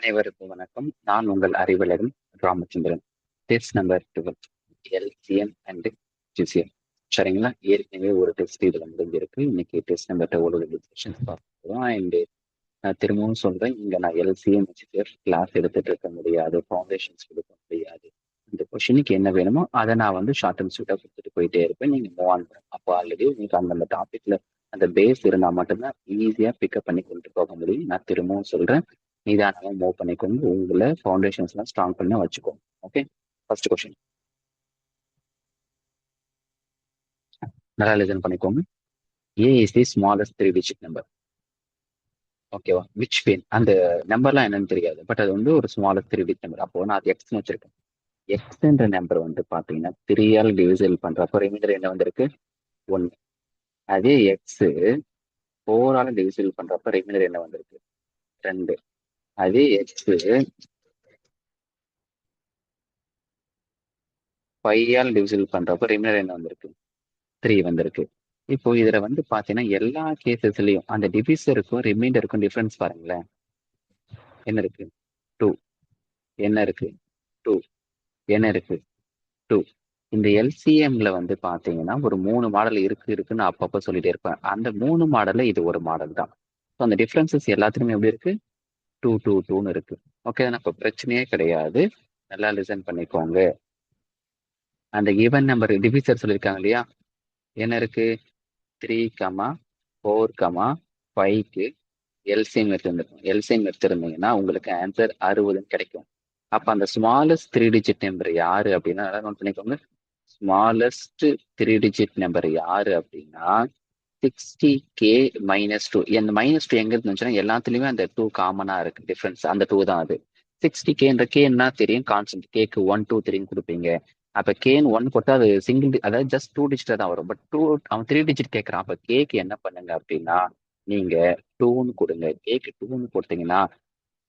அனைவருக்கும் வணக்கம். நான் உங்கள் Arivalagan Ramachandran. Test number 12 LCM and GCM. சரிங்களா? ஏற்கனவே ஒரு டெஸ்ட் இதுல முடிஞ்சிருக்கு. இன்னைக்கு டெஸ்ட் நம்பர் 12 டிஸ்கஷன்ஸ் பார்க்கலாம். அண்ட் நான் திரும்பவும் சொல்றேன், இங்க நான் எல்சிஎம் ஜிசிஎஃப் கிளாஸ் எடுத்துட்டு இருக்க முடியாது, ஃபவுண்டேஷன்ஸ் கொடுக்க முடியாது. இந்த கொஸ்டினுக்கு என்ன வேணுமோ அதை நான் வந்து ஷார்ட் அண்ட் ஸ்வீட்டா கொடுத்துட்டு போயிட்டே இருப்பேன். நீங்க மூவ் ஆன் பண்ணுங்க. அப்போ ஆல்ரெடி உங்களுக்கு அந்த டாபிக்ல அந்த பேஸ் இருந்தா மட்டும்தான் ஈஸியா பிக்கப் பண்ணி கொண்டு போக முடியும். நான் திரும்பவும் சொல்றேன், நிதானமா மூவ் பண்ணிக்கோங்க. உங்களை ஃபவுண்டேஷன்ஸ் எல்லாம் ஸ்ட்ராங் பண்ணி வச்சுக்கோங்க. ஓகே, ஃபர்ஸ்ட் கொஸ்டின் நல்லா லிசன் பண்ணிக்கோங்க. A is the smallest three digit number. ஓகேவா? விச் பென் அந்த நம்பர்லாம் என்னன்னு தெரியாது, பட் அது வந்து ஒரு ஸ்மாலஸ்ட் த்ரீ டிஜிட் நம்பர். அப்போ நான் அது எக்ஸ்னு வச்சிருக்கேன். எக்ஸ்ன்ற நம்பர் வந்து பாத்தீங்கன்னா 3ஆல் டிவிசல் பண்றப்போ ரிமைண்டர் என்ன வந்திருக்கு? 1. அதே எக்ஸ் 4ஆல் டிவிசல் பண்றப்ப ரிமைண்டர் என்ன வந்திருக்கு? 2. அதே எக்ஸ் 5ஆல் டிவிசல் பண்றப்ப ரிமைண்டர் என்ன வந்திருக்கு? 3 வந்திருக்கு. இப்போ இதுல வந்து பாத்தீங்கன்னா எல்லா கேசஸ்லயும் அந்த டிவிசருக்கும் ரிமைண்டருக்கும் டிஃபரன்ஸ் பாருங்களேன். என்ன இருக்கு? 2. என்ன இருக்கு? 2. என்ன இருக்கு? 2. இந்த எல்சிஎம்ல வந்து பாத்தீங்கன்னா ஒரு 3 மாடல் இருக்குன்னு அப்பப்ப சொல்லிட்டே இருப்பேன். அந்த 3 மாடல்ல இது ஒரு மாடல் தான். அந்த டிஃபரன்சஸ் எல்லாத்துலயுமே எப்படி இருக்கு? 2 2 2ன்னு இருக்கு. ஓகே, அப்ப பிரச்சனையே கிடையாது. நல்லா லிசன் பண்ணிக்கோங்க. அந்த ஈவன் நம்பர் டிவிசர் சொல்லியிருக்காங்க இல்லையா? என்ன இருக்கு? 3, 4, 5க்கு எல்சிஎம் எடுத்திருந்திருக்கும். எல்சிஎம் எடுத்திருந்தீங்கன்னா உங்களுக்கு ஆன்சர் 60ன்னு கிடைக்கும். அப்ப அந்த ஸ்மாலஸ்ட் த்ரீ டிஜிட் நம்பர் யாரு அப்படின்னா, நல்லா நோட் பண்ணிக்கோங்க. ஸ்மாலஸ்ட் த்ரீ டிஜிட் நம்பர் யாரு அப்படின்னா 60K -2. இந்த -2 எங்க இருந்துச்சுன்னா எல்லாத்துலயுமே அந்த 2 காமனா இருக்கு. டிஃபரன்ஸ் அந்த 2 தான். அது 60Kன்ற கேன்னா தெரியும், கான்ஸ்டன்ட். கேக்கு 1 2 3 கொடுப்பீங்க. அப்ப கேன்னு 1 போட்டா அது சிங்கிள், அதாவது ஜஸ்ட் 2 டிஜிட் தான் வரும். பட் 2 அவன் 3 டிஜிட் கேட்கறான். அப்ப கேக்கு என்ன பண்ணுங்க அப்படின்னா நீங்க 2ன்னு கொடுங்க. கேக்கு 2ன்னு கொடுத்தீங்கன்னா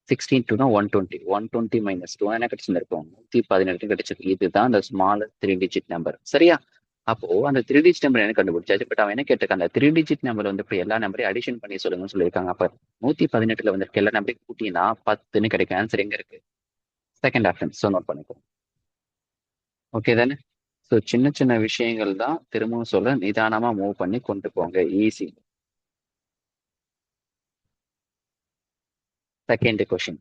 16 120. 120 -2 என்ன கிடைச்சிருக்கும்? 118 கிடைச்சிருக்கு. இதுதான் அந்த ஸ்மாலஸ்ட் த்ரீ டிஜிட் நம்பர். சரியா? அப்போ அந்த த்ரீ டிஜிட் நம்பர் என்ன கண்டுபிடிச்சாச்சு. பட் அவன் என்ன கேட்டிருக்கான்? அந்த த்ரீ டிஜிட் நம்பர் வந்து இப்ப எல்லா நம்பரையும் அடிஷன் பண்ணி சொல்லுங்கன்னு சொல்லியிருக்காங்க. அப்ப 118ல வந்திருக்க எல்லா நம்பரையும் கூட்டினா 10ன்னு கிடைக்கும். ஆன்சர் எங்க இருக்கு? Second option. ஸோ நோட் பண்ணிக்கோ. ஓகே தானே? ஸோ சின்ன சின்ன விஷயங்கள் தான், திரும்பவும் சொல்ல, நிதானமா மூவ் பண்ணி கொண்டு போங்க. ஈஸி. Second question.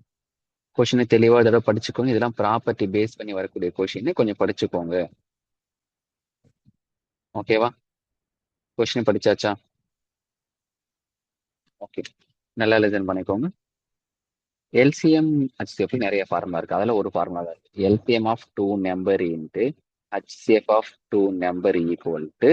கொஸ்டினை தெளிவா தடவை படிச்சுக்கோங்க. இதெல்லாம் ப்ராப்பர்ட்டி பேஸ் பண்ணி வரக்கூடிய கொஸ்டின், கொஞ்சம் படிச்சுக்கோங்க. ஓகேவா? கொஸ்டின் படிச்சாச்சா? ஓகே, நல்லா லிசன் பண்ணிக்கோங்க. எல்சிஎம் ஹெச்சிஎஃப் நிறைய ஃபார்முலா இருக்கு. அதுல ஒரு ஃபார்முலா தான் இருக்கு. LCM of two number into HCF of two number equal to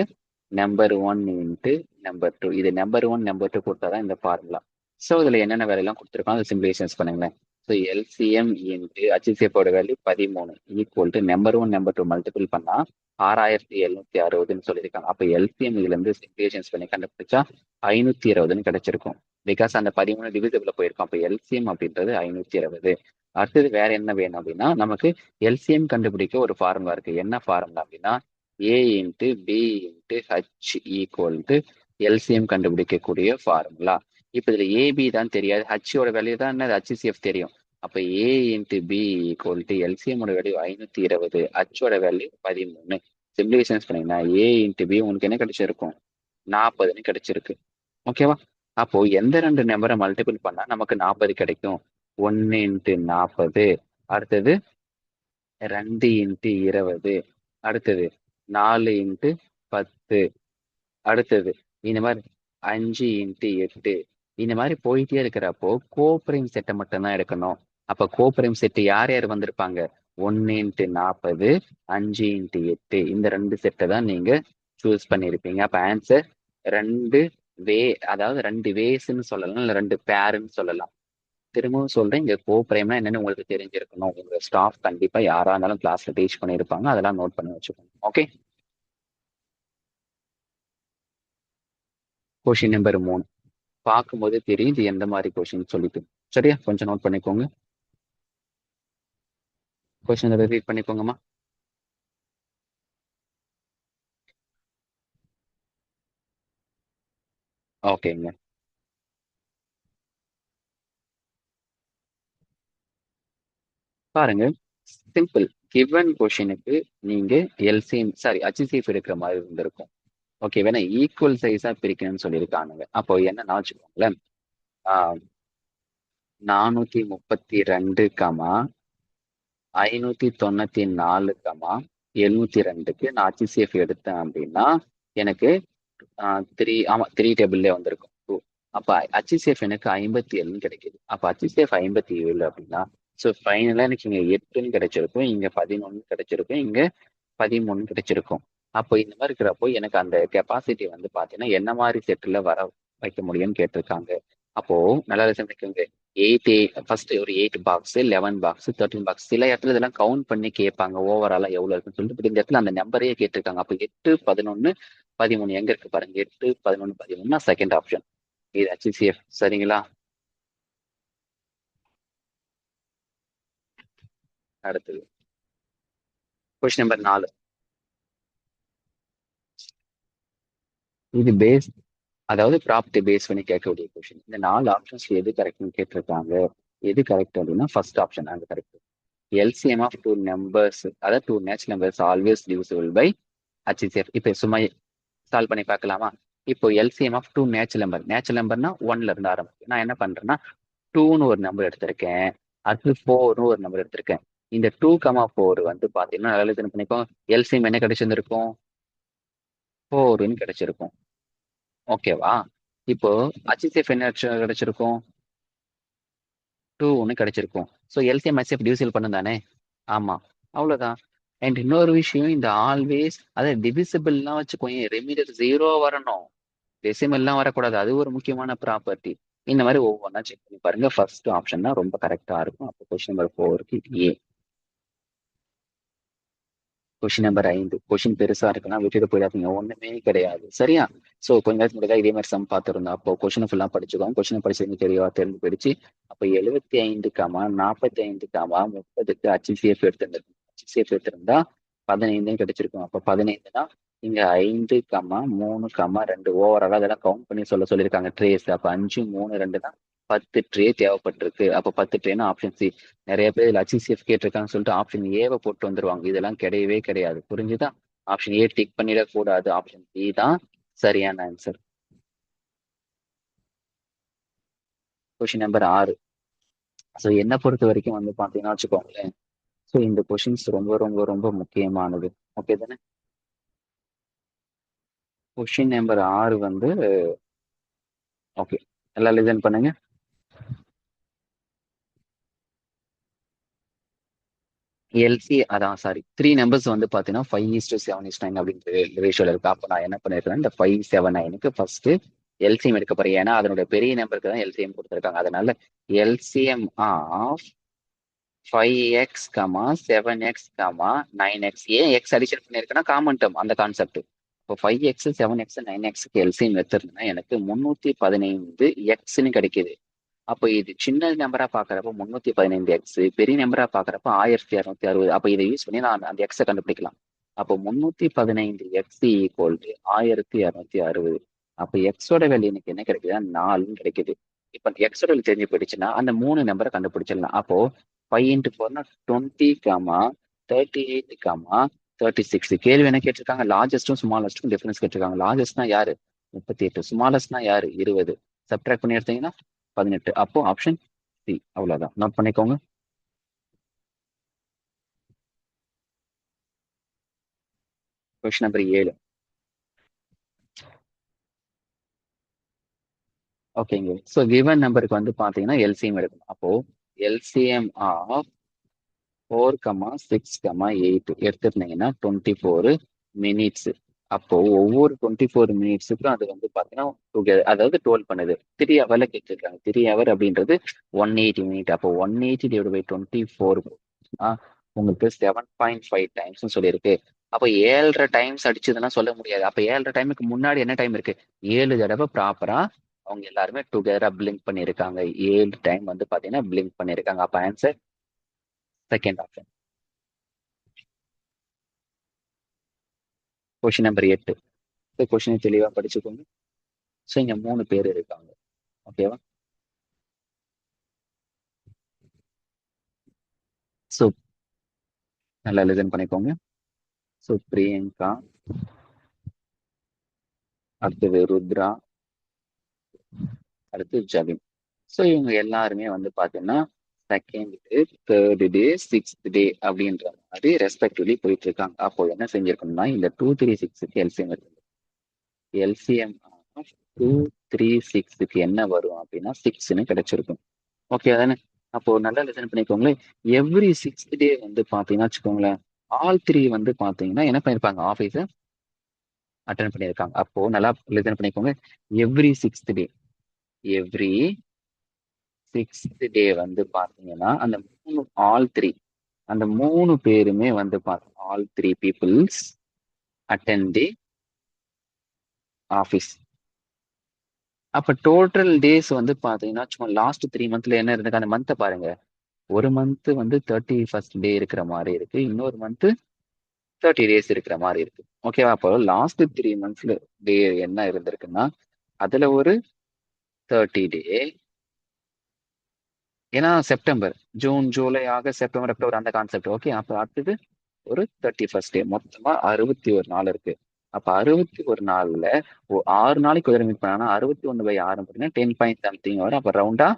number 1 into number 2. இது நம்பர் 1 நம்பர் 2 கொடுத்தாதான் இந்த ஃபார்முலா. ஸோ இதுல என்னென்ன வேலையெல்லாம் கொடுத்துருக்கோம் அதை சிம்பிளிஃபைஸ் பண்ணுங்களேன். ஸோ எல்சிஎம் இன்ட்டு ஹெச்சிஎஃப் ஓட value 13 equal to number 1 number 2 multiple பண்ணா 6760ன்னு சொல்லியிருக்காங்க. அப்ப எல்சிஎம் இதுல இருந்து சிம்பிளிஃபைஸ் பண்ணி கண்டுபிடிச்சா 520ன்னு கிடைச்சிருக்கும். பிகாஸ் அந்த 13 டிவிசிபிள் போயிருக்கும். அப்ப எல்சிஎம் அப்படின்றது 520. அடுத்தது வேற என்ன வேணும் அப்படின்னா, நமக்கு எல்சிஎம் கண்டுபிடிக்க ஒரு ஃபார்முலா இருக்கு. என்ன ஃபார்முலா அப்படின்னா A into B into H equal to LCM கண்டுபிடிக்கக்கூடிய ஃபார்முலா. இப்ப இதுல ஏபி தான் தெரியாது, ஹச்சோட வேல்யூ தான் ஹச்சிசிஎஃப் தெரியும். அப்ப A into B equal to LCM ஓட வேல்யூ 520, ஹச்சோட வேல்யூ 13. சிம்பிளிஃபிகேஷன் பண்ணீங்கன்னா ஏ இன்ட்டு பி உங்களுக்கு என்ன கிடைச்சிருக்கும்? 40ன்னு கிடைச்சிருக்கு. ஓகேவா? அப்போ எந்த ரெண்டு நம்பரை மல்டிபிள் பண்ணா நமக்கு 40 கிடைக்கும்? 1 இன்ட்டு 40, அடுத்தது 2 இன்ட்டு 20, அடுத்தது 4 இன்ட்டு 10, அடுத்தது இந்த மாதிரி 5 இன்ட்டு 8. இந்த மாதிரி போயிட்டே இருக்கிறப்போ கோப்ரைம் செட்டை மட்டும்தான் எடுக்கணும். அப்ப கோப்ரைம் செட்டு யார் யார் வந்திருப்பாங்க? 1 இன்ட்டு 40, 5 இன்ட்டு 8. இந்த ரெண்டு செட்டை தான் நீங்க சூஸ் பண்ணியிருப்பீங்க. அப்ப ஆன்சர் ரெண்டு வே, அதாவது ரெண்டு வேஸ்ன்னு சொல்லலாம், இல்லை ரெண்டு பேருன்னு சொல்லலாம். திரும்பவும் சொல்றேன், இங்க கோப்ரைம்னா என்னன்னு உங்களுக்கு தெரிஞ்சிருக்கணும். உங்க ஸ்டாஃப் கண்டிப்பா யாரா இருந்தாலும் கிளாஸ்ல டீச் பண்ணியிருப்பாங்க. அதெல்லாம் நோட் பண்ணி வச்சுக்கோங்க. Okay, question number 3. பார்க்கும்போது தெரியும் இது எந்த மாதிரி கொஷின் சொல்லிட்டு. சரியா? கொஞ்சம் நோட் பண்ணிக்கோங்க. கொஷின் ரீட் பண்ணிக்கோங்கம்மா. ஓகேங்க. பாருங்க, சிம்பிள். கிவன் கொஷினுக்கு நீங்க எல்சிஎம் சாரி HCF எடுக்கிற மாதிரி இருந்திருக்கும். ஓகே, வேணா ஈக்குவல் சைஸா பிரிக்கணும்னு சொல்லியிருக்கானுங்க. அப்போ என்னன்னா வச்சுக்கோங்களேன், 432, 594, 702க்கு நான் HCF எடுத்தேன் அப்படின்னா எனக்கு த்ரீ டேபிள்லேயே வந்திருக்கும் 2. அப்போ HCF எனக்கு 57 கிடைக்குது. அப்போ HCF 57 அப்படின்னா ஸோ ஃபைனலாக எனக்கு இங்கே 8ன்னு கிடைச்சிருக்கும், இங்கே 11 கிடைச்சிருக்கும், இங்கே 13 கிடைச்சிருக்கும். அப்போ இந்த மாதிரி இருக்கிறப்போ எனக்கு அந்த கெப்பாசிட்டி வந்து பார்த்தீங்கன்னா என்ன மாதிரி செட்டில் வர வைக்க முடியும்னு கேட்டிருக்காங்க. அப்போ நல்லா லிசன். எயிட் ஃபர்ஸ்ட் ஒரு 8 பாக்ஸ், 11 பாக்ஸ், 13 பாக்ஸ், சில இடத்துல இதெல்லாம் கவுண்ட் பண்ணி கேட்பாங்க ஓவராலா எவ்வளவு இருக்குன்னு சொல்லிட்டு. பட் இந்த இடத்துல அந்த நம்பரையே கேட்டிருக்காங்க. அப்போ 8, 11, 13 எங்க இருக்கு பாருங்க. 8, 11, 13 செகண்ட் ஆப்ஷன். இது HCF. சரிங்களா? அடுத்தது கொஸ்டின் நம்பர் 4. இது பேஸ், அதாவது ப்ராப்பர்ட்டி பேஸ் பண்ணி கேட்கக்கூடிய கொஸ்டின். இந்த 4 ஆப்ஷன்ஸ் எது கரெக்ட்னு கேட்டிருக்காங்க. எது கரெக்ட் அப்படின்னா ஃபர்ஸ்ட் ஆப்ஷன் அது correct. LCM of two numbers, அதாவது two natural numbers always divisible by HCF. இப்போ சும்மா சால்வ் பண்ணி பார்க்கலாமா? இப்போ LCM ஆஃப் டூ நேச்சுரல் நம்பர்னா 1ல இருந்து ஆரம்பிக்கும். நான் என்ன பண்றேன்னா 2ன்னு ஒரு நம்பர் எடுத்திருக்கேன், அடுத்து 4ன்னு ஒரு நம்பர் எடுத்திருக்கேன். இந்த 2, 4 வந்து பாத்தீங்கன்னா நல்லா இது பண்ணிக்கோ. LCM என்ன கிடைச்சிருந்திருக்கும்? 4ன்னு கிடைச்சிருக்கும். ஓகேவா? இப்போ HCF என்ன கிடைச்சிருக்கும்? 2ன்னு கிடைச்சிருக்கும். ஸோ LCM HCF டிவிசிபிள் பண்ணும் தானே? ஆமா, அவ்வளவுதான். அண்ட் இன்னொரு விஷயம், இந்த ஆல்வேஸ் அதை டிவிசிபிள்லாம் வச்சுக்கோங்க, ரெமிடர் 0 வரணும், டெசிமல்லாம் வரக்கூடாது. அது ஒரு முக்கியமான ப்ராப்பர்ட்டி. இந்த மாதிரி ஒவ்வொன்றா செக் பண்ணி பாருங்க. ஃபர்ஸ்ட் ஆப்ஷன் தான் ரொம்ப கரெக்டா இருக்கும். அப்போ கொஸ்டின் நம்பர் 4க்கு ஏ. Question number 5. கொஸ்டின் பெருசா இருக்குன்னா விட்டுட்டு போயிடாதீங்க, ஒண்ணுமே கிடையாது. சரியா? சோ கொஞ்ச நேரத்துக்கு முன்னாடி இதே மாதிரி சம் பார்த்துருந்தோம். அப்போ கொஸ்டின் ஃபுல்லா படிச்சுக்கோங்க. கொஸ்டின் படிச்சு தெளிவா தெரிஞ்சு போயிடுச்சு. அப்போ 75, 45, 30க்கு HCF எடுத்திருந்திருக்கும். HCF எடுத்திருந்தா 15 கிடைச்சிருக்கும். அப்போ 15னா இங்க 5, 3, 2 ஓவரால் அதெல்லாம் கவுண்ட் பண்ணி சொல்லியிருக்காங்க ட்ரேஸ். அப்போ 5, 3, 2 தான் 10 ட்ரே தேவைப்பட்டிருக்கு. அப்போ 10 ட்ரேனா ஆப்ஷன் சி. நிறைய பேர் இதுல HCF கேட்டிருக்காங்கன்னு சொல்லிட்டு ஆப்ஷன் ஏவை போட்டு வந்துருவாங்க. இதெல்லாம் கிடையவே கிடையாது. புரிஞ்சுதா? ஆப்ஷன் ஏ டிக் பண்ணிடக்கூடாது. ஆப்ஷன் சி தான் சரியான ஆன்சர். Question number 6. ஸோ என்ன பொறுத்த வரைக்கும் வந்து பாத்தீங்கன்னா வச்சுக்கோங்களேன், ஸோ இந்த கொஷின்ஸ் ரொம்ப ரொம்ப ரொம்ப முக்கியமானது. ஓகே தானே? கொஸ்டின் நம்பர் 6 வந்து ஓகே, எல்லாம் லிசன் பண்ணுங்க. அதான் சாரி, 3 நம்பர்ஸ் வந்து பாத்தீங்கன்னா 5:7:9 அப்படின்ற ரேஷியோல இருக்கு. அப்போ நான் என்ன பண்ணிருக்கேன், இந்த 579க்கு ஃபர்ஸ்ட் எல்சிஎம் எடுக்க போறேன். ஏன்னா அதனுடைய பெரிய நம்பருக்கு தான் எல்சிஎம் கொடுத்துருக்காங்க. அதனால LCM of 5x, 7x, 9x. ஏன் எக்ஸ் அடிஷன் பண்ணியிருக்கேன்னா காமன் டேர்ம், அந்த கான்செப்ட். இப்போ 5x, 7x, 9xக்கு எல்சிஎம் எடுத்திருந்தேன்னா எனக்கு 315 எக்ஸ்ன்னு கிடைக்குது. அப்போ இது சின்ன நம்பரா பாக்குறப்ப 315 எக்ஸ், பெரிய நம்பரா பாக்குறப்ப 1260. அப்போ இதை யூஸ் பண்ணி நான் அந்த எக்ஸை கண்டுபிடிக்கலாம். அப்போ 315 எக்ஸ் ஈக்குவல் டு 1260. அப்போ எக்ஸோட வேல்யூ எனக்கு என்ன கிடைக்குதுன்னா 4ன்னு கிடைக்குது. இப்போ எக்ஸோட வேல்யூ தெரிஞ்சு போயிடுச்சுன்னா அந்த 3 நம்பரை கண்டுபிடிச்சிடலாம். அப்போ 5 × 4 20, 38, 36. கேள்வி என்ன கேட்டிருக்காங்க? லார்ஜஸ்டும் ஸ்மாலஸ்டும் டிஃபரன்ஸ் கேட்டிருக்காங்க. லார்ஜஸ்ட்னா யாரு? 38. ஸ்மாலஸ்ட்னா யாரு? 20. சப்ட்ராக்ட் பண்ணி எடுத்தீங்கன்னா 18. அப்போ ஆப்ஷன் சி. அவ்வளவுதான், நோட் பண்ணிக்கோங்க. Question number 7. ஓகேங்க. ஸோ கிவன் நம்பருக்கு வந்து பாத்தீங்கன்னா எல்சிஎம் எடுக்கணும். அப்போ எல்சிஎம் ஆஃப் 4, 6, 8 எடுத்துருந்தீங்கன்னா 24 மினிட்ஸ். அப்போ ஒவ்வொரு 24 மினிட்ஸுக்கும் அது வந்து பாத்தீங்கன்னா அதாவது 12 பண்ணுது. 3 ஹவர்ல கேட்டிருக்காங்க. 3 ஹவர் அப்படின்றது 180 மினிட். அப்போ 180 / 24 உங்களுக்கு 7.5 டைம்ஸ் சொல்லியிருக்கு. அப்போ 7.5 டைம்ஸ் அடிச்சதுன்னா சொல்ல முடியாது. அப்ப 7.5 டைமுக்கு முன்னாடி என்ன டைம் இருக்கு? 7 தடவை ப்ராப்பரா அவங்க எல்லாருமே டுகெதரா பிளிங்க் பண்ணிருக்காங்க. 7 டைம் வந்து பாத்தீங்கன்னா பிளிங்க் பண்ணிருக்காங்க. அப்ப answer second option. Question number 8. இந்த கொஸ்டினை தெளிவா படிச்சுக்கோங்க. ஸோ இங்க 3 பேர் இருக்காங்க. ஓகேவா? ஸோ நல்லா லிசன் பண்ணிக்கோங்க. ஸோ பிரியங்கா, அடுத்தது ருத்ரா, அடுத்து ஜபின். ஸோ இவங்க எல்லாருமே வந்து பார்த்தீங்கன்னா second day, third day, sixth day அப்படின்ற மாதிரி ரெஸ்பெக்டிவ்லி போயிட்டு இருக்காங்க. அப்போ என்ன செஞ்சிருக்கணும்னா இந்த 236க்கு எல்சிஎம் இருக்கு. எல்சிஎம் ஆஃப் 236க்கு என்ன வரும் அப்படின்னா 6ன்னு கிடைச்சிருக்கும். ஓகே தானே? அப்போ நல்லா லிசன் பண்ணிக்கோங்களேன். எவ்ரி சிக்ஸ்த் டே வந்து பார்த்தீங்கன்னா வச்சுக்கோங்களேன், ஆல் த்ரீ வந்து பார்த்தீங்கன்னா என்ன பண்ணியிருப்பாங்க, ஆஃபீஸை அட்டன் பண்ணியிருக்காங்க. அப்போ நல்லா லிசன் பண்ணிக்கோங்க. Every sixth day, every sixth day வந்து பார்த்தீங்கன்னா அந்த மூணு ஆல் த்ரீ, அந்த மூணு பேருமே வந்து பார்த்தீங்கன்னா all three peoples attend the office. அப்ப டோட்டல் டேஸ் வந்து பாத்தீங்கன்னா சும்மா லாஸ்ட் 3 மந்த்ல என்ன இருக்கு அந்த மந்த்தை பாருங்க. ஒரு மந்த் வந்து 31st டே இருக்கிற மாதிரி இருக்கு, இன்னொரு மந்த் 30 days இருக்கிற மாதிரி இருக்கு. ஓகேவா? அப்போ லாஸ்ட் 3 மந்த்ஸ்ல டே என்ன இருந்திருக்குன்னா அதுல ஒரு 30 டே, ஏன்னா September, June, July, August, September, October அந்த கான்செப்ட். ஓகே, அப்ப அடுத்தது ஒரு 31st டே, மொத்தமா 61 நாள் இருக்கு. அப்ப 61 நாள்ல 6 நாளைக்கு ஒரு மீட் பண்ணா 61/6 பார்த்தீங்கன்னா 10 பாயிண்ட் சம்திங் வரும். அப்ப ரவுண்டா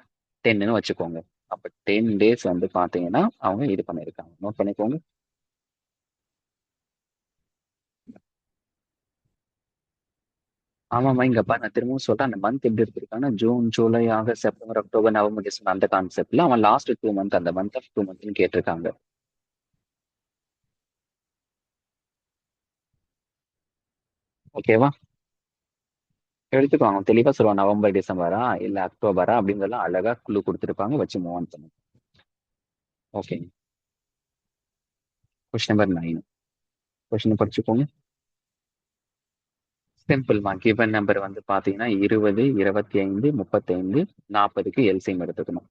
10ன்னு வச்சுக்கோங்க. அப்ப 10 days வந்து பாத்தீங்கன்னா அவங்க இது பண்ணிருக்காங்க. நோட் பண்ணிக்கோங்க. ஆமாமா, இங்க பாரு நான் திரும்பவும் சொல்றேன். அந்த மந்த் எப்படி எடுத்திருக்காங்கன்னா June, July, August, September, October, November, December அந்த கான்செப்ட்ல அவன் லாஸ்ட் 2 மந்த், அந்த மந்த் ஆஃப் 2 மந்த்னு கேட்டிருக்காங்க. ஓகேவா? எடுத்துக்கோங்க, தெளிவா சொல்லுவாங்க. நவம்பர், டிசம்பரா இல்ல அக்டோபரா அப்படிங்கறதெல்லாம் அழகா குழு கொடுத்துருப்பாங்க, வச்சு மூவ் ஆன் பண்ணுங்க. ஓகே. Question number 9. கொஸ்டின் படிச்சுக்கோங்க. சிம்பிள்மா, கிவன் நம்பர் வந்து பாத்தீங்கன்னா 20, 25, 35, 40க்கு எல்சிஎம் எடுத்துக்கணும்.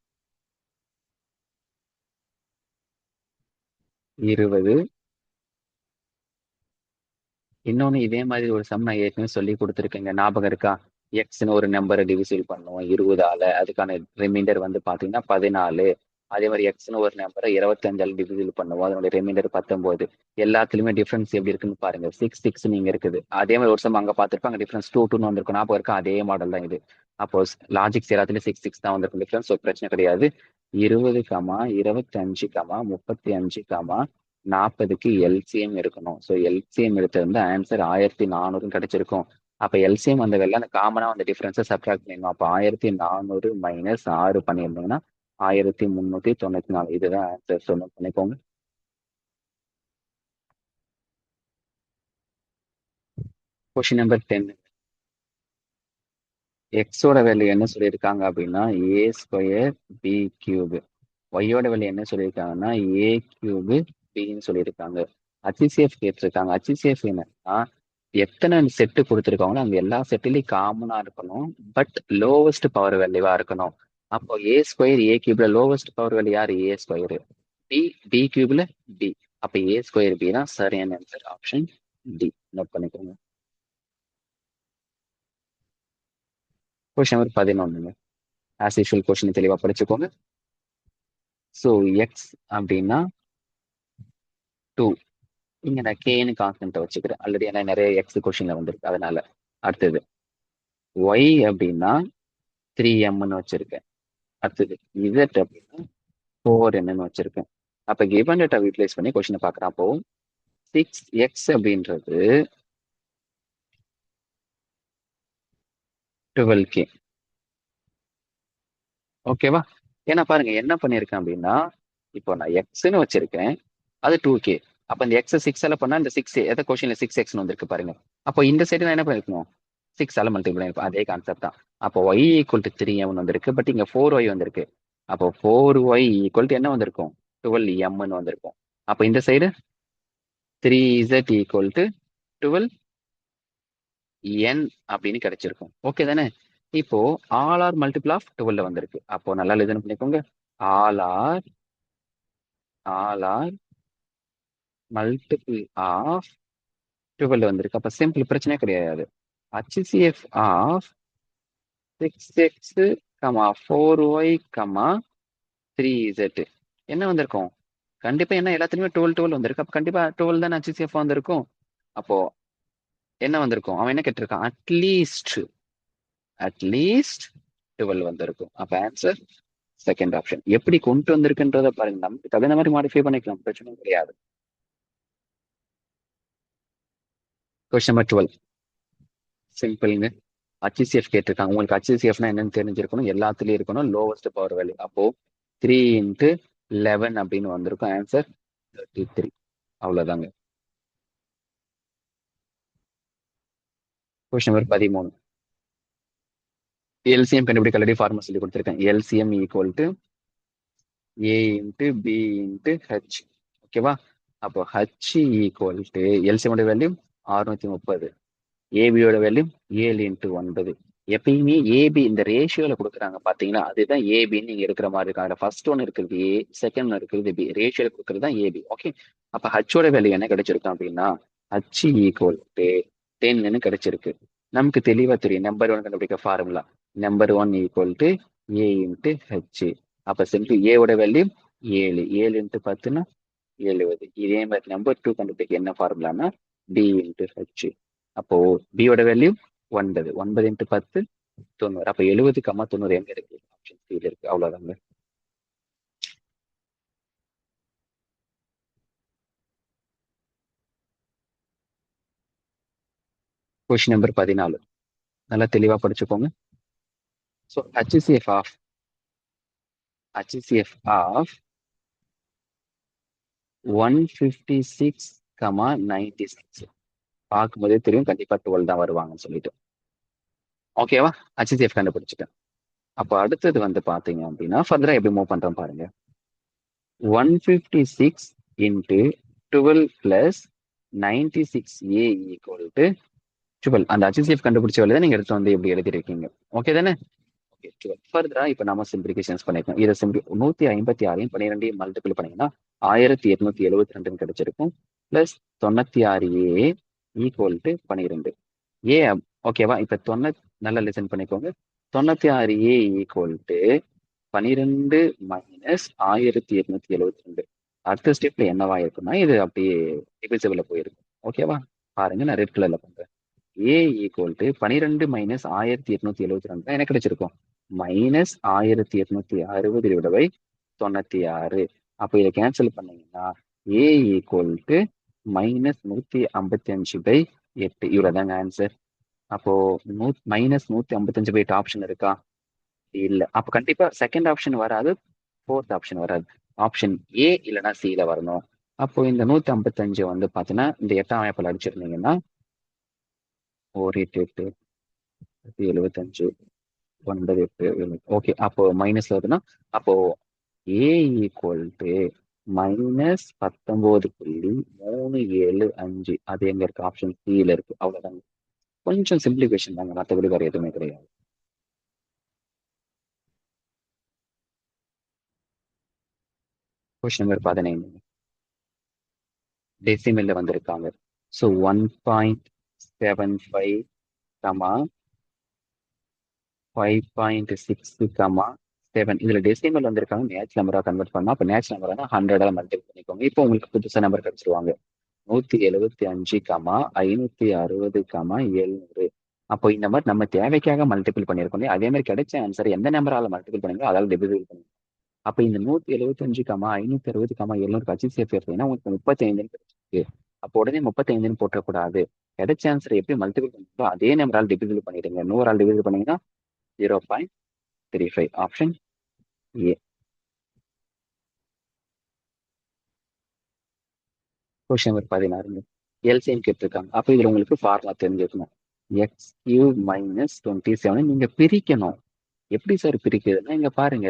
20, இன்னொன்னு இதே மாதிரி ஒரு சம் நான் ஏற்கனவே சொல்லி கொடுத்துருக்கேங்க, ஞாபகம் இருக்கா? எக்ஸ்னு ஒரு நம்பரை டிவிசிட் பண்ணுவோம் 20ஆல, அதுக்கான ரிமைண்டர் வந்து பாத்தீங்கன்னா 14. அதே மாதிரி எக்ஸ்னு ஒரு நம்பரை 25ஆல டிவிசிட் பண்ணுவோம், அதனுடைய ரிமைண்டர் 19. எல்லாத்துலயுமே டிஃபரன்ஸ் எப்படி இருக்குன்னு பாருங்க. 6 நீங்க இருக்குது. அதே மாதிரி ஒரு சம் அங்க பார்த்திருப்பாங்க, டிஃபரன்ஸ் 2 வந்திருக்கும், ஞாபகம் இருக்கா? அதே மாடல் தான் இது. அப்போ லாஜிக்ஸ் எல்லாத்துலயும் 6 தான் வந்திருக்கும் டிஃபரன்ஸ், ஒரு பிரச்சனை கிடையாது. 20, 25, 35, 40க்கு எல்சிஎம் இருக்கணும். ஸோ எல்சிஎம் எடுத்திருந்த ஆன்சர் 1400 கிடைச்சிருக்கும். அப்ப எல்சிஎம் அந்த வெளில அந்த காமனா அந்த டிஃபரன்ஸை சப்ட்ராக்ட் பண்ணிடணும். அப்ப 1400 மைனஸ் 6 பண்ணியிருந்தீங்கன்னா 1394. இதுதான் ஆன்சர். சொன்ன பண்ணிக்கோங்க. Question number 10. எக்ஸோட வேல்யூ என்ன சொல்லியிருக்காங்க அப்படின்னா ஏ ஸ்கொயர் பி கியூப். ஒய்யோட வேல்யூ என்ன சொல்லியிருக்காங்கன்னா ஏ கியூபு பின்னு சொல்லியிருக்காங்க. ஹச்சிசிஎஃப் கேட்டிருக்காங்க. ஹச்சிசிஎஃப் என்னன்னா எத்தனை செட்டு கொடுத்துருக்காங்களோ அந்த எல்லா செட்டுலையும் காமனா இருக்கணும், பட் லோவஸ்ட் பவர் வேல்யூவா இருக்கணும். அப்போ ஏ ஸ்கொயர் ஏ கியூப்ல லோவஸ்ட் பவர் வேல்யூ யார்? A square. பி பி கியூப்ல பி. அப்ப ஏ ஸ்கொயர் பி தான் சரியான ஆன்சர், ஆப்ஷன் டி. நோட் பண்ணிக்கோங்க. Question number 11. As usual question தெளிவா படிச்சுக்கோங்க. ஸோ எக்ஸ் அப்படின்னா 2. இங்க நான் கேன்னு கான்ஸ்டன்ட்டை வச்சுக்கிறேன், ஆல்ரெடி ஏன்னா நிறைய எக்ஸ் கொஸ்டின்ல வந்திருக்கு அதனால. அடுத்தது ஒய் அப்படின்னா 3mன்னு வச்சிருக்கேன். அடுத்தது இசட் அப்படின்னா 4nன்னு வச்சிருக்கேன். அப்ப கிவன் டேட்டா யூட்டிலைஸ் பண்ணி கொஸ்டினை பார்க்குறேன். அப்போ 6x அப்படின்றது 12k. ஓகேவா? ஏன்னா பாருங்க என்ன பண்ணியிருக்கேன் அப்படின்னா, இப்போ நான் எக்ஸ்ன்னு வச்சிருக்கேன், அது 2k. அப்ப இந்த எக்ஸ் 6ஆல பண்ணா இந்த 6 எதை கொஸ்டின்ல 6x வந்திருக்கு பாருங்க. அப்போ இந்த சைடு நான் என்ன பண்ணிருக்கணும்? 6ஆல மல்டிபிள் பண்ணிருப்போம், அதே கான்செப்ட் தான். அப்போ y ஈக்குவல் டு 3m வந்திருக்கு, பட் இங்க 4y வந்திருக்கு. அப்போ 4y ஈக்குவல் டு என்ன வந்திருக்கும்? 12mன்னு வந்திருக்கும். அப்போ இந்த side 3z equal to 12n அப்படின்னு கிடைச்சிருக்கும். ஓகே தானே? இப்போ ஆல் ஆர் மல்டிபிள் ஆஃப் 12 வந்திருக்கு. அப்போ நல்லா லிசன் பண்ணிக்கோங்க. ஆல் ஆர் மல்டிபிள் ஆஃப் 12 வந்திருக்கு. அப்ப சிம்பிள், பிரச்சனை கிடையாது. HCF of 6x, 4y, 3z என்ன வந்திருக்கும்? கண்டிப்பா என்ன எல்லாத்துலயுமே 12 வந்திருக்கு. அப்ப கண்டிப்பா 12 தானே HCF வந்திருக்கும். அப்போ என்ன வந்திருக்கும்? அவன் என்ன கேட்டிருக்கான்? அட்லீஸ்ட் 12 வந்திருக்கும். அப்ப ஆன்சர் செகண்ட் ஆப்ஷன். எப்படி கொண்டு வந்திருக்குன்றத பாருங்க. நமக்கு தகுந்த மாதிரி மாடிஃபை பண்ணிக்கலாம், பிரச்சனை கிடையாது. Question number 12 சிம்பிள்ங்க. HCF கேட்டிருக்காங்க. உங்களுக்கு HCFனா என்னன்னு தெரிஞ்சிருக்கணும். எல்லாத்துலயும் இருக்கணும். Lowest power value. அப்போ 3 இன்ட்டு 11 அப்படின்னு வந்திருக்கும். ஆன்சர் 33. அவ்வளவுதாங்க. கொஸ்டின் நம்பர் 13 எல்சிஎம் கண்டுபிடிக்க ஆல்ரெடி ஃபார்முலா சொல்லி கொடுத்துருக்கேன். LCM equal to A into B into H. ஓகேவா? அப்போ ஹச் ஈக்குவல் டு எல்சிஎமோட வேல்யூ 630, ஏபியோட வேல்யூ 7 இன்ட்டு 9. எப்பயுமே ஏபி இந்த ரேஷியோல கொடுக்குறாங்க பாத்தீங்கன்னா, அதுதான் ஏபின்னு நீங்க எடுக்கிற மாதிரி இருக்கும். அதுல ஃபர்ஸ்ட் ஒன் இருக்கிறது ஏ, செகண்ட் ஒன் இருக்கிறது பி, ரேஷியோல கொடுக்கறது தான் ஏபி. ஓகே, அப்ப ஹச்சோட வேல்யூ என்ன கிடைச்சிருக்கும் அப்படின்னா ஹச் ஈக்குவல் டு 10ன்னு கிடைச்சிருக்கு. நமக்கு தெளிவா தெரியும் நம்பர் ஒன் கண்டுபிடிக்க formula number one equal to A into H. அப்ப சிம்பிள் ஏவோட வேல்யூ 7, 7 இன்ட்டு 10ன்னா 70. இதே மாதிரி நம்பர் டூ கண்டுபிடிக்க என்ன ஃபார்முலானா டி இன்ட்டு ஹெச். அப்போ பியோட வேல்யூ 9, 9 இன்ட்டு 10 90. அப்ப 70, 90 எங்க இருக்கு? ஆப்ஷன் சி இருக்கு. அவ்வளவுதாங்க. கொஸ்டின் நம்பர் 14 நல்லா தெளிவா படிச்சுக்கோங்க. ஸோ ஹச்சிசிஎஃப் ஆஃப் 156, 96 பார்க்கும்போதே தெரியும் கண்டிப்பா 12 தான் வருவாங்கன்னு சொல்லிட்டு. ஓகேவா? ஹச்சிசிஎஃப் கண்டுபிடிச்சிட்டேன். அப்போ அடுத்தது வந்து பாத்தீங்க அப்படின்னா ஃபர்தரா எப்படி மூவ் பண்றோம் பாருங்க. 156 into 12 plus 96A equal to 12. அந்த HCF கண்டுபிடிச்ச வேலை தான் நீங்க எடுத்து வந்து எப்படி எழுதிருக்கீங்க. ஓகே தானே? ஓகே, 12. ஃபர்தரா இப்போ நம்ம சிம்பிளிஃபிகேஷன்ஸ் பண்ணிருக்கோம். இதை 156 12 மல்டிபிள் பண்ணீங்கன்னா 1872 கிடைச்சிருக்கும். Plus 96A equal to 12. ஏ ஓகேவா? இப்ப நல்லா லிசன் பண்ணிக்கோங்க. 96A equal to 12 minus 1872. அடுத்த ஸ்டெப்ல என்னவா இருக்குன்னா இது அப்படியே டிவிசிபிள்ல போயிருக்கும். ஓகேவா? பாருங்க, நான் ரெட் கலர்ல பண்றேன். ஏ ஈக்குவல் டு 12 மைனஸ் 1872 எனக்கு கிடைச்சிருக்கும். மைனஸ் 1860 96. அப்போ இதை கேன்சல் பண்ணீங்கன்னா ஏ ஈக்குவல் டு மைனஸ் 155/8. இவ்வளவுதாங்க ஆன்சர். அப்போ மைனஸ் 155/8 ஆப்ஷன் இருக்கா? இல்ல. அப்ப கண்டிப்பா செகண்ட் ஆப்ஷன் வராது, ஃபோர்த் ஆப்ஷன் வராது. ஆப்ஷன் ஏ இல்லைன்னா சில வரணும். அப்போ இந்த 155 வந்து பாத்தீங்கன்னா இந்த 8ஆம் வாய்ப்பால் அடிச்சிருந்தீங்கன்னா 1 8 8 75 9 8 ஓகே. அப்போ மைனஸ் வருதுன்னா அப்போ ஏ ஈக்குவல் டு மைனஸ் 19.375. அது எங்க இருக்கு? ஆப்ஷன் சில இருக்கு. அவ்வளவுதாங்க. கொஞ்சம் சிம்பிளிஃபிகேஷன் தாங்க, மற்றபடி வேற எதுவுமே கிடையாது. கொஸ்டின் நம்பர் 15 டெசிமல்ல வந்திருக்காங்க. So 1.75 comma 5.6 comma 7. இதுல டெசிமல் வந்திருக்காங்க. நேச்சுரல் நம்பரா கன்வெர்ட் பண்ணா அப்ப நேச்சுரல் நம்பர்னா 100 மல்டிபிள் பண்ணிக்கோங்க. இப்போ உங்களுக்கு புதுசா நம்பர் கிடைச்சிருவாங்க. 175 comma 560 comma 700. அப்போ இந்த மாதிரி நம்ம தேவைக்காக மல்டிபிள் பண்ணிருக்கோம். அதே மாதிரி கிடைச்ச ஆன்சர் எந்த நம்பரால மல்டிபிள் பண்ணீங்களோ அதால டிவிசிபிள் பண்ணுங்க. அப்ப இந்த 175 கமா 560 கமா 700 கட்சி சேர்த்து உங்களுக்கு 35 கிடைச்சிருக்கு. அப்போ உடனே 35 போட்டக்கூடாது. கிடைச்ச ஆன்சர் எப்படி மல்டிபிள் பண்ணீங்களோ அதே நம்பரால் டிவிசிபிள் பண்ணிடுங்க. 100 டிவிசிபிள் பண்ணீங்கன்னா 0.35. Option A. Question number 16 LCM கேட்டிருக்காங்க. அப்ப இதுல உங்களுக்கு ஃபார்முலா தெரிஞ்சுக்கணும். எக்ஸ் கியூப் மைனஸ் 27 நீங்க பிரிக்கணும். எப்படி சார் பிரிக்கிறதுனா இங்க பாருங்க,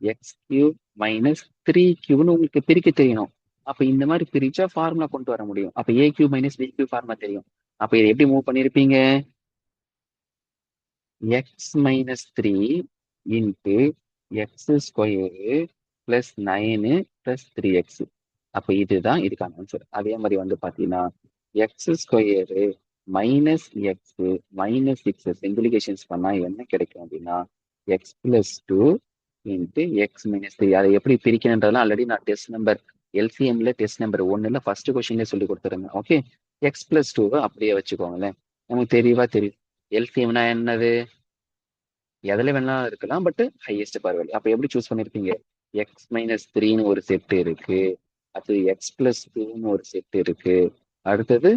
எக்ஸ் கியூப் மைனஸ் 3Qன்னு உங்களுக்கு பிரிக்க தெரியணும். அப்ப இந்த மாதிரி பிரிச்சா ஃபார்முலா கொண்டு வர முடியும். அப்ப A cube minus B cube formula தெரியும். அப்ப இதை எப்படி மூவ் பண்ணிருப்பீங்க? X minus 3 into X square plus 9 plus 3x. அப்ப இதுதான் இதுக்கான ஆன்சர். அதே மாதிரி வந்து பாத்தீங்கன்னா X square minus X minus 6 simplifications பண்ணா என்ன கிடைக்கும் அப்படின்னா X plus 2 into X minus 3. அதை எப்படி பிரிக்கணுன்றதுலாம் ஆல்ரெடி நான் டெஸ்ட் நம்பர் எல்சிஎம்ல டெஸ்ட் நம்பர் 1ல ஃபர்ஸ்ட் கொஸ்டின்ல சொல்லி கொடுத்துருங்க. ஓகே, எக்ஸ் பிளஸ் டூவை அப்படியே வச்சுக்கோங்களேன். நமக்கு தெரியவா தெரியும் எல்சிஎம்னா என்னது, எதுல வேணா இருக்கலாம், பட் ஹையஸ்ட் பவர் அப்ப எப்படி சூஸ் பண்ணிருப்பீங்க? எக்ஸ் மைனஸ் த்ரீன்னு ஒரு செட் இருக்கு, அது எக்ஸ் பிளஸ் டூன்னு ஒரு செட் இருக்கு, அடுத்தது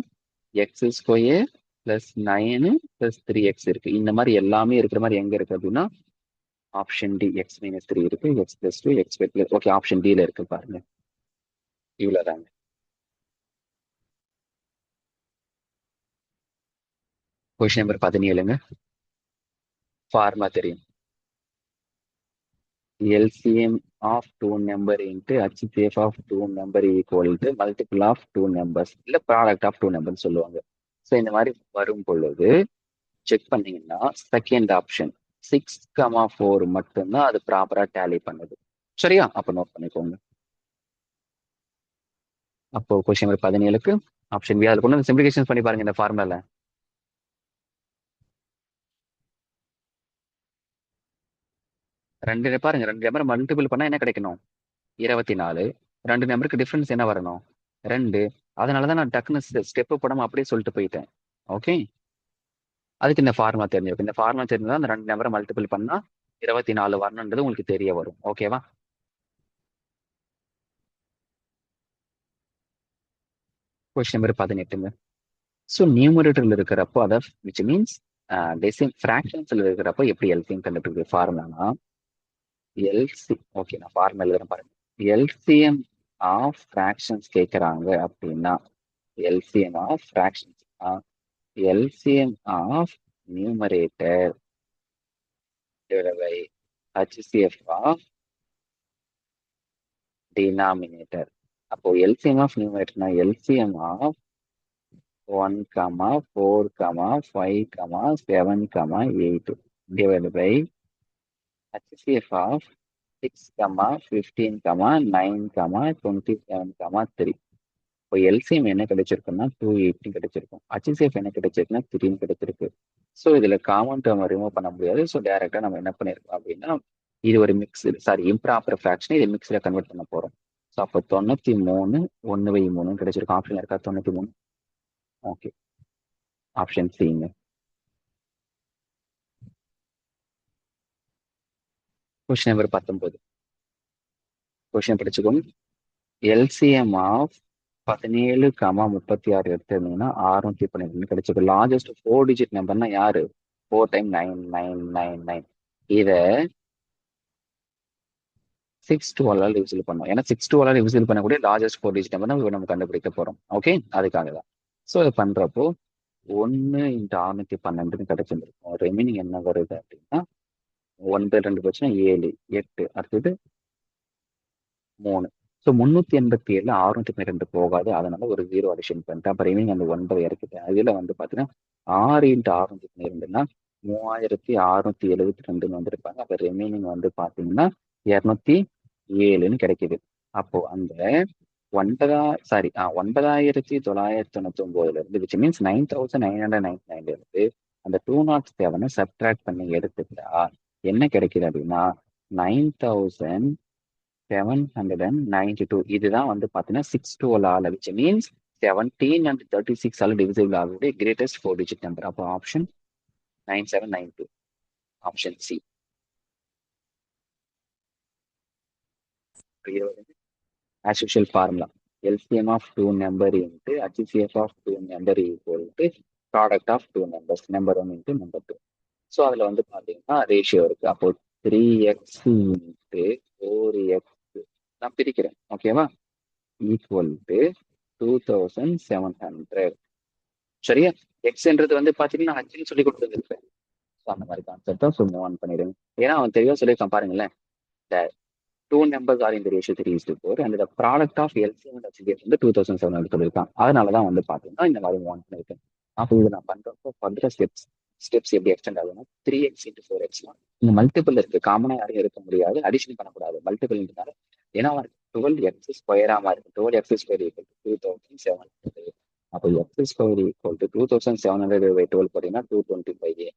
X square plus 9 plus 3x இருக்கு. இந்த மாதிரி எல்லாமே இருக்கிற மாதிரி எங்க இருக்கு அப்படின்னா option D X minus three இருக்கு, X plus two, X plus okay option டில இருக்கு பாருங்க. இவ்வளவுதாங்க. கொஸ்டின் நம்பர் 17ங்க. ஃபார்முலா தெரியும். LCM of two number into HCF of two number equal to multiple of two numbers இல்ல ப்ராடக்ட் ஆஃப் டூ நம்பர்னு சொல்லுவாங்க. ஸோ இந்த மாதிரி வரும் பொழுது செக் பண்ணீங்கன்னா செகண்ட் ஆப்ஷன் 6,4 மட்டும்தான் அது ப்ராப்பரா டேலி பண்ணுது. சரியா? அப்ப நோட் பண்ணிக்கோங்க. அப்போ கொஸ்டின் நம்பர் 17க்கு ஆப்ஷன் பி. அதுல கொண்டு சிம்பிளிகேஷன் பண்ணி பாருங்க இந்த ஃபார்முலால. பாருங்க, ரெண்டு நம்பர் மல்டிபிள் பண்ணா என்ன கிடைக்கணும்? 24. ரெண்டு நம்பருக்கு டிஃபரன்ஸ் என்ன வரணும்? 2. அதனாலதான் நான் டக்குன்னு ஸ்டெப் போடாம அப்படியே சொல்லிட்டு போயிட்டேன். ஓகே, அதுக்கு இந்த ஃபார்முலா தெரிஞ்சிருக்கும். இந்த ஃபார்முலா தெரிஞ்சா அந்த ரெண்டு நம்பரை மல்டிபிள் பண்ணா 24 வரணுன்றது உங்களுக்கு தெரிய வரும். ஓகேவா? கொஸ்டின் நம்பர் 18ங்க. ஸோ நியூமரேட்டர்ல இருக்கிறப்போ அதை விச் மீன்ஸ் டெசிம் ஃப்ராக்ஷன்ஸ்ல இருக்கிறப்போ எப்படி எல்சிஎம் கண்டுபிடிக்கிற ஃபார்முலானா எல்சி. ஓகே, நான் ஃபார்முலா எழுதுறேன் பாருங்க. எல்சிஎம் ஆஃப் ஃப்ராக்ஷன்ஸ் கேட்குறாங்க அப்படின்னா LCM of fractions LCM of numerator divided by HCF of denominator. அப்போ LCM of numerator na LCM of 1, 4, 5, 7, 8 divided by HCF of 6, 15, 9, 27, 3. இப்போ எல்சிஎம் என்ன கிடைச்சிருக்குன்னா 280 கிடைச்சிருக்கும். HCF என்ன கிடைச்சிருக்குன்னா 3 கிடைச்சிருக்கு. ஸோ இதுல காமன் டேர்ம் ரிமூவ் பண்ண முடியாது. ஸோ டைரக்டா நம்ம என்ன பண்ணிருக்கோம் அப்படின்னா இது ஒரு மிக்ஸ், சாரி இம்ப்ராப்பர் ஃபிராக்ஷன், இது மிக்ஸ்ல கன்வெர்ட் பண்ண போறோம். ஸோ அப்போ 93 1/3 கிடைச்சிருக்கும். ஆப்ஷன் இருக்கா 93? ஓகே, ஆப்ஷன் சிங்க. Question number 19. கொஸ்டின் படிச்சுக்கோங்க. எல்சிஎம் ஆஃப் 17, 36 எடுத்திருந்தீங்கன்னா 612 கிடைச்சிருக்கு. லார்ஜஸ்ட் 4 டிஜிட் நம்பர்னா யாரு? 4 டைம் 9. இதை 612 டிவிசிபிள் பண்ணும். ஏன்னா 612 டிவிசிபிள் பண்ணக்கூடிய லார்ஜஸ்ட் 4 டிஜிட் நம்பர் நம்ம கண்டுபிடிக்க போறோம். ஓகே, அதுக்காக தான். ஸோ இது பண்றப்போ 1 × 612 கிடைச்சிருக்கும். ரிமைனிங் என்ன வருது அப்படின்னா 1 2 போச்சுன்னா 7, 8, அடுத்தது 3. ஸோ 387 612 போகாது. அதனால ஒரு 0 அடிஷன் பண்ணிட்டேன். அப்போ ரிமைனிங் அந்த 9 இறக்கிட்டேன். இதுல வந்து பாத்தீங்கன்னா 6 × 612னா 3672 வந்திருப்பாங்க. அப்ப ரிமைனிங் வந்து பாத்தீங்கன்னா 207ன்னு கிடைக்குது. அப்போ அந்த 9,999 இருந்து விச் மீன்ஸ் 9,999 இருந்து அந்த 207 சப்ட்ராக்ட் பண்ணி எடுத்துட்டா என்ன கிடைக்குது அப்படின்னா 9,792. இதுதான் வந்து பாத்தீங்கன்னா 612 விச் மீன்ஸ் 17 and 36 டிவிசிபிள் ஆகக்கூடிய கிரேட்டஸ்ட் 4 டிஜிட் நம்பர். அப்போ option 9792, option C. As usual formula, LCM of two number into HCF of two number equal to product of two numbers, number 1 into number 2. So அதில் வந்து பார்த்தீங்கன்னா ratio இருக்கு. அப்போ 3x into 4x நான் பிரிக்கிறேன். ஓகேவா? Equal to 2700. சரியா? எக்ஸ்ன்றது வந்து பார்த்தீங்கன்னா ஹச்னு சொல்லி கொடுத்துருக்கேன். ஸோ அந்த மாதிரி கான்செப்டா ஸோ மூவ் ஆன் பண்ணிடுங்க. ஏன்னா அவன் தெளிவாக சொல்லியிருக்கான் பாருங்களேன். Two numbers are in the ratio 3:4 and the product of LCM and HCF வந்து 2700 சொல்லியிருக்கான். அதனாலதான் வந்து பார்த்தீங்கன்னா இந்த மாதிரி மூவ் ஆன் பண்ணியிருக்கேன். அப்போ இது நான் பண்றப்போ ஃபர்தர் ஸ்டெப்ஸ் எப்படி எக்ஸ்டெண்ட் ஆகுதுன்னா 3x into 4x இந்த மல்டிபிள் இருக்கு. காமனா யாரையும் இருக்க முடியாது, அடிஷன் பண்ணக்கூடாது. மல்டிபிள்னால ஏன்னா 12x² இருக்கு. 12x² = 2700. அப்போ x² = 2700/12 போட்டீங்கன்னா 225.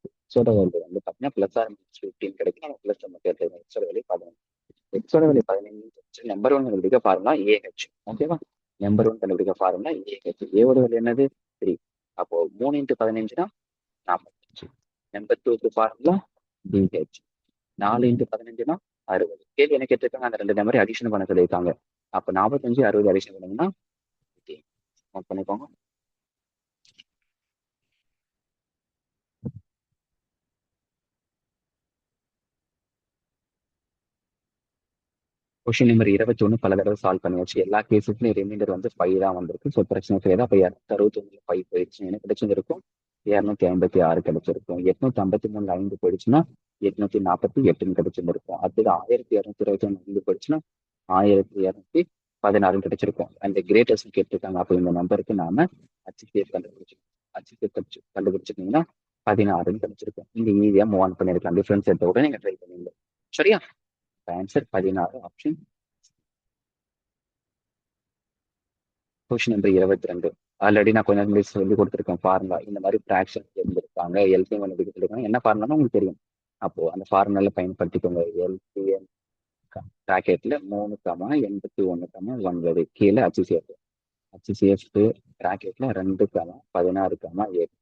எக்ஸோட வேல்யூ வந்து பார்த்தீங்கன்னா +or -15 கிடைக்கும். நம்ம பிளஸ் நம்ம எக்ஸோட வேல்யூ 15. எக்ஸோட வேல்யூ 15 நம்பர் ஒன் கண்டுபிடிக்க ஃபார்முலா ஏஹெச். ஓகேவா? நம்பர் ஒன் கண்டுபிடிக்க ஃபார்முலா ஏஹெச். ஏவோட வேல்யூ என்னது? 3. அப்போ 3 × 15 45. நம்பர் டூக்கு ஃபார்முலா டிஹெச். 4 × 15 60. கேள்வி என்ன கேட்டிருக்காங்க? அந்த ரெண்டு நம்பரை அடிஷன் பண்ண சொல்லியிருக்காங்க. அப்போ 45 60 அடிஷன் பண்ணீங்கன்னா நோட் பண்ணிக்கோங்க. கொஸ்டின் நம்பர் 21 பல தடவை சால்வ் பண்ணியாச்சு. எல்லா கேஸஸ்லயும் ரிமைண்டர் வந்து 5 தான் வந்திருக்கு. ஸோ பிரச்சனை கிடையாது. அப்போ 261 5 போயிடுச்சு. என்ன கிடைச்சிருக்கும்? 256 கிடைச்சிருக்கும். 853 5 போயிடுச்சுன்னா 848 கிடைச்சிருக்கும். அடுத்தது 1221 5 போயிடுச்சுன்னா 1216 கிடைச்சிருக்கும். அந்த கிரேட்டஸ்ட் கேட்டிருக்காங்க. அப்போ இந்த நம்பருக்கு நாம HCF கண்டுபிடிச்சிருக்கீங்கன்னா 16 கிடைச்சிருக்கும். நீங்க ஈஸியா மூவ் ஆன் பண்ணிருக்கலாம். டிஃபரன்ஸ் எடுத்த உடனே நீங்க ட்ரை பண்ணுவீங்க. சரியா? Answer 16 option. Question number 22. Already நான் கொஞ்சம் நேரம் சொல்லி கொடுத்துருக்கேன் ஃபார்முலா. இந்த மாதிரி ஃப்ராக்ஷன் இருந்திருக்காங்க. எல்சிஎம் கண்டுபிடிச்சிருக்காங்க. என்ன ஃபார்முலான்னு உங்களுக்கு தெரியும். அப்போ அந்த ஃபார்முலால பயன்படுத்திக்கோங்க. எல்சிஎம் பிராக்கெட்ல 3, 81, 9 கீழே HCF. HCF பிராக்கெட்ல 2, 16, 7.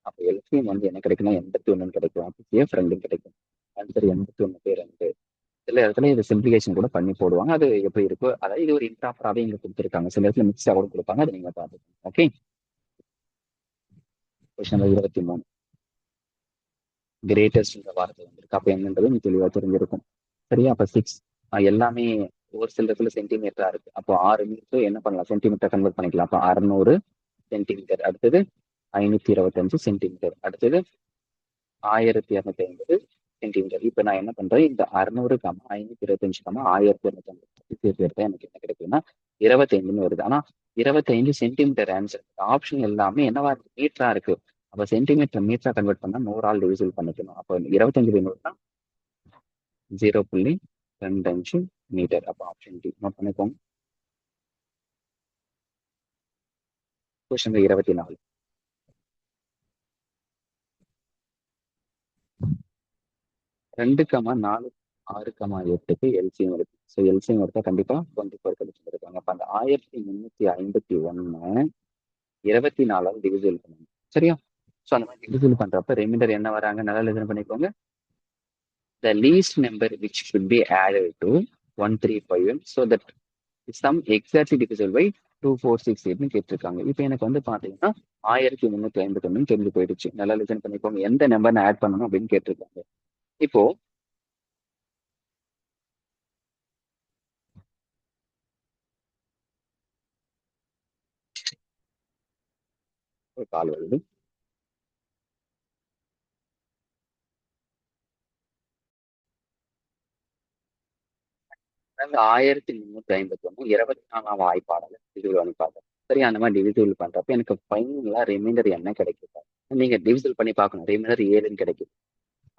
அப்போ எல்சிஎம் வந்து என்ன கிடைக்குன்னா 81 கிடைக்கும். HCF 2 கிடைக்கும். ஆன்சர் 81 2. சில இடத்துல இது சிம்பிளிகேஷன் கூட பண்ணி போடுவாங்க. அது எப்படி இருக்கோ, அதாவது இது ஒரு இம்ப்ராப்பராகவே இங்க கொடுத்துருக்காங்க. சில இடத்துல மிக்ஸா கூட கொடுப்பாங்க. அதை நீங்க பார்த்துக்கோங்க. ஓகே. Question number 23. கிரேட்டஸ்ட் வார்த்தை வந்திருக்கு. அப்ப என்னன்றது நீங்க தெளிவா தெரிஞ்சிருக்கும். சரியா? அப்ப 6 எல்லாமே ஒரு சில இடத்துல சென்டிமீட்டரா இருக்கு. அப்போ 6 மீட்டர் என்ன பண்ணலாம்? சென்டிமீட்டர் கன்வெர்ட் பண்ணிக்கலாம். அப்போ 600 சென்டிமீட்டர். அடுத்தது 525 சென்டிமீட்டர். அடுத்தது 1250 சென்டிமீட்டர். இப்ப நான் என்ன பண்றேன்? இந்த 600, 525, 1250 சேர்த்து எடுத்தா எனக்கு என்ன கிடைக்கும்னா 25 வருது. ஆனா 25 சென்டிமீட்டர் ஆன்சர். ஆப்ஷன் எல்லாமே என்னவா இருக்கு? மீட்டரா இருக்கு. அப்ப சென்டிமீட்டர் மீட்டரா கன்வெர்ட் பண்ணா 100 டிவிசிபிள் பண்ணிக்கணும். அப்ப 25 0.25 மீட்டர். அப்ப ஆப்ஷன் டி நோட் பண்ணிக்கோங்க. கொஸ்டின் 24. 2, 4, 6, 8க்கு எல்சிஎம் இருக்கு. ஸோ எல்சிஎம் எடுத்தா கண்டிப்பா 24 கிடைச்சிருக்காங்க. அப்ப அந்த 1351 24 டிவிசிபிள் பண்ணணும். சரியா? ஸோ அந்த மாதிரி டிவிசிபிள் பண்றப்ப ரிமைண்டர் என்ன வராங்க? நல்லா லிசன் பண்ணிக்கோங்க. The least number which should be added to 135 so that sum exactly divisible by 2468 கேட்டிருக்காங்க. இப்போ எனக்கு வந்து பாத்தீங்கன்னா 1351 தெரிஞ்சு போயிடுச்சு. நல்லா லிசன் பண்ணிக்கோங்க. எந்த நம்பர் ஆட் பண்ணணும் அப்படின்னு கேட்டிருக்காங்க. இப்போ ஒரு கால் வருது. அதாவது 1351 24 வாய்ப்பாடல டிவிசிபிள் பண்ணி பார்த்தேன். சரி, அந்த மாதிரி டிவிசிபிள் பண்றப்ப எனக்கு ஃபைனலா ரிமைண்டர் என்ன கிடைக்குது? நீங்க டிவிசிபிள் பண்ணி பார்க்கணும். ரிமைண்டர் 7ன்னு கிடைக்குது.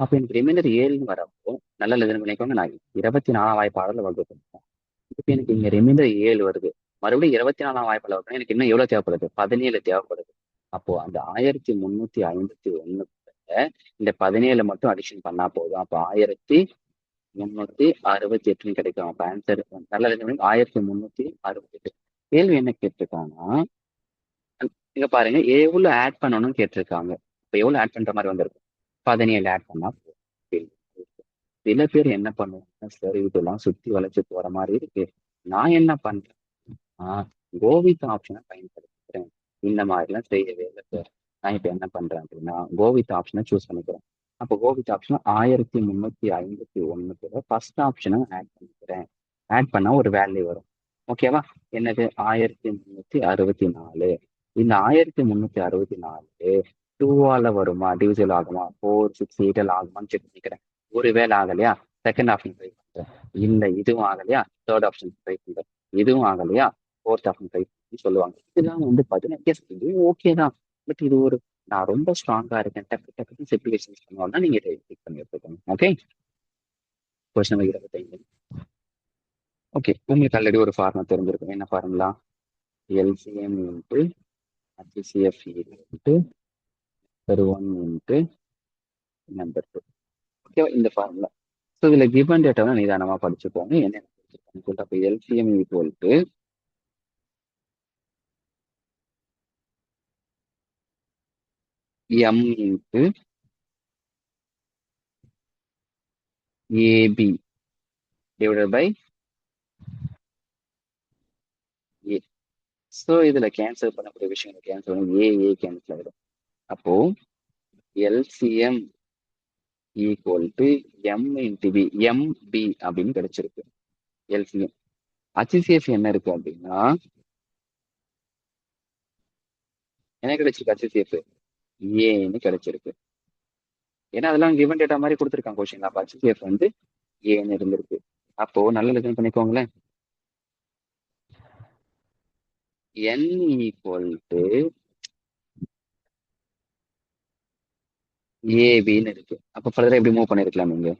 அப்ப எனக்கு ரிமைண்டர் 7ன்னு வரப்போ நல்லா லிசன் பண்ணிக்கோங்க. நான் 24 வாய்ப்பாடல வகுப்பேன். இப்ப எனக்கு இங்க ரிமைண்டர் 7 வருது. மறுபடியும் 24 வாய்ப்பாடல வகுப்பேன். எனக்கு இன்னும் எவ்வளவு தேவைப்படுது? 17 தேவைப்படுது. அப்போ அந்த 1351 இந்த 17 மட்டும் அடிஷன் பண்ணா போதும். அப்போ 1368 கிடைக்கும். அப்ப ஆன்சர் நல்லா 1368. கேள்வி என்ன கேட்டிருக்காங்கன்னா, இங்க பாருங்க எவ்வளவு ஆட் பண்ணணும்னு கேட்டிருக்காங்க. இப்ப எவ்வளவு ஆட் பண்ற மாதிரி வந்திருக்கும்? 17 ஆட் பண்ணா போதும். சில பேர் என்ன பண்ணுவாங்க? சரி, இதெல்லாம் சுத்தி வளைச்சு போற மாதிரி இருக்கு. நான் என்ன பண்றேன்? கோவித் ஆப்ஷனை பயன்படுத்துறேன். இந்த மாதிரி எல்லாம் செய்யவே இல்லை சார். நான் இப்ப என்ன பண்றேன் அப்படின்னா கோவித் ஆப்ஷனை சூஸ் பண்ணிக்கிறேன். அப்போ கோவித் ஆப்ஷன் 1351 ஃபர்ஸ்ட் ஆப்ஷனை ஆட் பண்ணிக்கிறேன். ஆட் பண்ணா ஒரு வேல்யூ வரும். ஓகேவா? என்னது? 1364. இந்த 1364 2ஆல வருமா? டிவிசிபிள் ஆகுமா? 4, 6, 8 ஆகுமான்னு செக் பண்ணிக்கிறேன். ஒருவேளை ஆகலையா செகண்ட் ஆப்ஷன் ட்ரை பண்றேன். இல்ல இதுவும் ஆகலையா தேர்ட் ஆப்ஷன் ட்ரை பண்றேன். இதுவும் ஆகலையா ஃபோர்த் ஆப்ஷன் ட்ரை பண்ணி சொல்லுவாங்க. இதெல்லாம் வந்து பாத்தீங்கன்னா இதுவும் ஓகே தான். பட் இது ஒரு நான் ரொம்ப ஸ்ட்ராங்கா இருக்கேன், டக்கு டக்குன்னு சிம்பிளிஃபிகேஷன் பண்ணோம்னா நீங்க இதை கிளிக் பண்ணி எடுத்துக்கோங்க. ஓகே. Question number 25. ஓகே, உங்களுக்கு ஆல்ரெடி ஒரு ஃபார்முலா தெரிஞ்சிருக்கும். என்ன formula? LCM into HCF into number 1 into number 2. ஓகேவா? இந்த ஃபார்முலா. ஸோ இதுல கிவன் டேட்டாவை நிதானமா படிச்சுக்கோங்க. என்ன அப்போ LCM equal to M into AB divided by A. So இதுல கேன்சல் பண்ணக்கூடிய விஷயம் கேன்சல் பண்ணி ஏ கேன்சல் ஆயிடும். அப்போ LCM equal to M into B, M B அப்படின்னு கிடைச்சிருக்கு எல்சிஎம். ஹச்சிசிஎஃப் என்ன இருக்கு அப்படின்னா என்ன கிடைச்சிருக்கு? ஹச்சிசிஎஃப் ஏன்னு கிடைச்சிருக்கு. ஏன்னா அதெல்லாம் கிவன் டேட்டா மாதிரி கொடுத்துருக்காங்க கொஸ்டின். அப்போ ஹச்சிசிஎஃப் வந்து ஏன்னு இருந்திருக்கு. அப்போ நல்லா லிசன் பண்ணிக்கோங்களேன். என் ஈக்குவல் டு ஏபின்னு இருக்கு. அப்போ ஃபர்தரா எப்படி மூவ் பண்ணிருக்கலாம் நீங்க?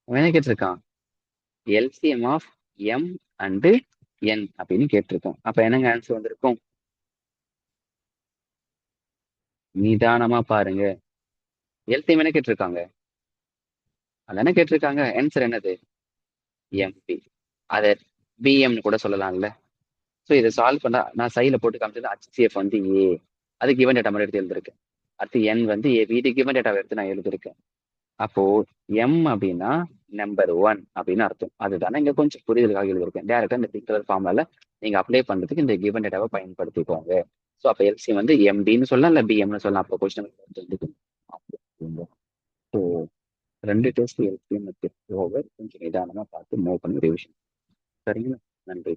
அவன் என்ன கேட்டிருக்கான்? எல்சிஎம் ஆஃப் எம் அண்டு என் அப்படின்னு கேட்டிருக்கோம். அப்ப என்னங்க ஆன்சர் வந்திருக்கும்? நிதானமா பாருங்க. எல்சிஎம் என்ன கேட்டிருக்காங்க? அது என்ன கேட்டிருக்காங்க? ஆன்சர் என்னது? எம்பி. அதை பிஎம்னு கூட சொல்லலாம்ல. ஸோ இதை சால்வ் பண்ணா நான் சைடில் போட்டு காமிச்சது ஹச்சிஎஃப் வந்து ஏ, அது கிவன் டேட்டா மாதிரி எடுத்து எழுதிருக்கேன். அடுத்து என் வந்து ஏபி, இது கிவன் டேட்டாவை எடுத்து நான் எழுதிருக்கேன். அப்போ எம் அப்படின்னா நம்பர் 1 அப்படின்னு அர்த்தம். அதுதானே இங்க கொஞ்சம் புரிதலுக்காக எழுதிருக்கேன். டேரக்டா இந்த பிக்டர் ஃபார்ம்ல நீங்க அப்ளை பண்றதுக்கு இந்த கிவன் டேட்டாவை பயன்படுத்திக்கோங்க. ஸோ அப்போ எல்சி வந்து எம்பின்னு சொல்லலாம், இல்லை பிஎம்னு சொல்லலாம். அப்போ question so 2 test LCM over கொஞ்சம் நிதானமா பார்த்து மூவ் பண்ணி ரிவிஷன். சரிங்களா? நன்றி.